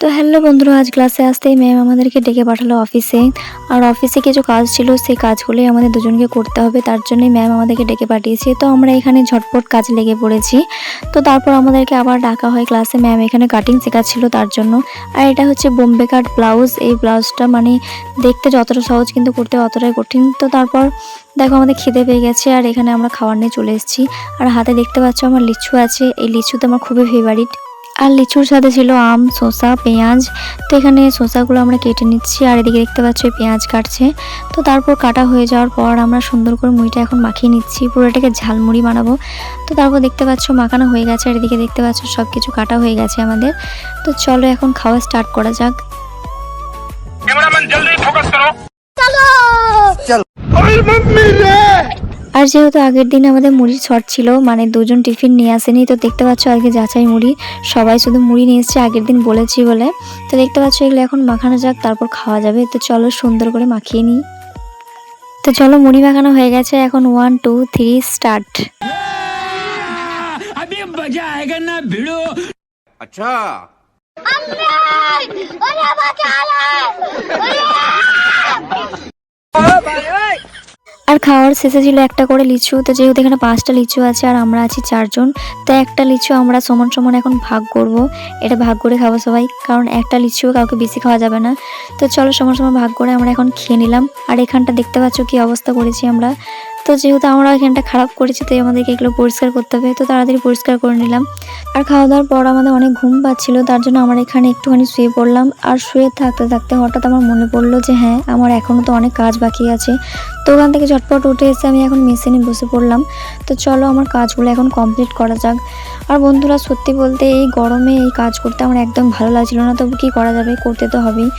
তো হ্যালো বন্ধুরা, আজ ক্লাসে আসতেই ম্যাম আমাদেরকে ডেকে পাঠালো অফিসে। আর অফিসে কিছু কাজ ছিল, সেই কাজগুলোই আমাদের দুজনকে করতে হবে, তার জন্যই ম্যাম আমাদেরকে ডেকে পাঠিয়েছে। তো আমরা এখানে ঝটপট কাজে লেগে পড়েছি। তো তারপর আমাদেরকে আবার ডাকা হয় ক্লাসে, ম্যাম এখানে কাটিং শেখাচ্ছিল তার জন্য। আর এটা হচ্ছে বোম্বে কাট ব্লাউজ। এই ব্লাউজটা মানে দেখতে যতটা সহজ কিন্তু করতে অতটাই কঠিন। তো তারপর দেখো আমাদের খিদে পেয়ে গেছে, আর এখানে আমরা খাবার নিয়ে চলে এসেছি। আর হাতে দেখতে পাচ্ছ আমার লিচু আছে, এই লিচু তো আমার খুবই ফেভারিট। আর লিচুর সাথে ছিল আম, শসা, পেঁয়াজ। তো এখানে শসাগুলো আমরা কেটে নিচ্ছি, আর এদিকে দেখতে পাচ্ছ পেঁয়াজ কাটছে। তো তারপর কাটা হয়ে যাওয়ার পর আমরা সুন্দর করে মুড়িটা এখন মাখিয়ে নিচ্ছি, পুরোটাকে ঝালমুড়ি বানাবো। তো তারপর দেখতে পাচ্ছ মাখানো হয়ে গেছে, আর এদিকে দেখতে পাচ্ছ সব কিছু কাটা হয়ে গেছে আমাদের। তো চলো এখন খাওয়া স্টার্ট করা যাক। कैमरामैन जल्दी फोकस करो। আর যেহেতু আগের দিন আমাদের মুড়ির শর্ট ছিল, মানে দুজন টিফিন নিয়ে আসেনি, তো দেখতে পাচ্ছ আজকে যাচাই মুড়ি, সবাই শুধু মুড়ি নিয়ে এসেছে আগের দিন বলেছি বলে। তো দেখতে পাচ্ছ এগুলো এখন মাখানো যাক, তারপর খাওয়া যাবে। তো চলো সুন্দর করে মাখিয়ে নিই। তো চলো মুড়ি মাখানো হয়ে গেছে, এখন 1 2 3 স্টার্ট। अभी मजा आएगा ना भिड़ो। अच्छा আর খাওয়ার শেষে ছিল একটা করে লিচু। তো যেহেতু এখানে 5টা লিচু আছে আর আমরা আছি 4 জন, তো একটা লিচু আমরা সমান সমান এখন ভাগ করব। এটা ভাগ করে খাবো সবাই, কারণ একটা লিচু কাউকে বেশি খাওয়া যাবে না। তো চলো সমান সমান ভাগ করে আমরা এখন খেয়ে নিলাম। আর এখানটা দেখতে পাচ্ছ কি অবস্থা করেছি আমরা। তো যেহেতু আমরা এখানটা খারাপ করেছি, তো আমাদেরকে এগুলো পরিষ্কার করতে হবে। তো তাড়াতাড়ি পরিষ্কার করে নিলাম। আর খাওয়া দাওয়ার পর আমাদের অনেক ঘুম পাচ্ছিল, তার জন্য আমরা এখানে একটুখানি শুয়ে পড়লাম। আর শুয়ে থাকতে থাকতে হঠাৎ আমার মনে পড়লো যে হ্যাঁ, আমার এখনও তো অনেক কাজ বাকি আছে। তো ওখান থেকে ঝটপট উঠে এসে আমি এখন মেশিনে বসে পড়লাম। তো চলো আমার কাজগুলো এখন কমপ্লিট করা যাক। আর বন্ধুরা সত্যি বলতে এই গরমে এই কাজ করতে আমার একদম ভালো লাগছিল না, তবু কী করা যাবে, করতে তো হবেই।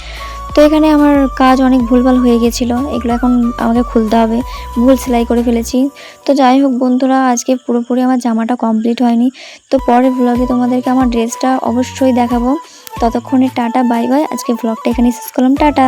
তো এখানে আমার কাজ অনেক ভুলভাল হয়ে গেছিলো, এগুলো এখন আমাকে খুলতে হবে, ভুল সেলাই করে ফেলেছি। তো যাই হোক বন্ধুরা, আজকে পুরোপুরি আমার জামাটা কমপ্লিট হয়নি। তো পরের ব্লগে তোমাদেরকে আমার ড্রেসটা অবশ্যই দেখাবো। ততক্ষণে টাটা বাই বাই, আজকে ব্লগটা এখানেই শেষ করলাম, টাটা।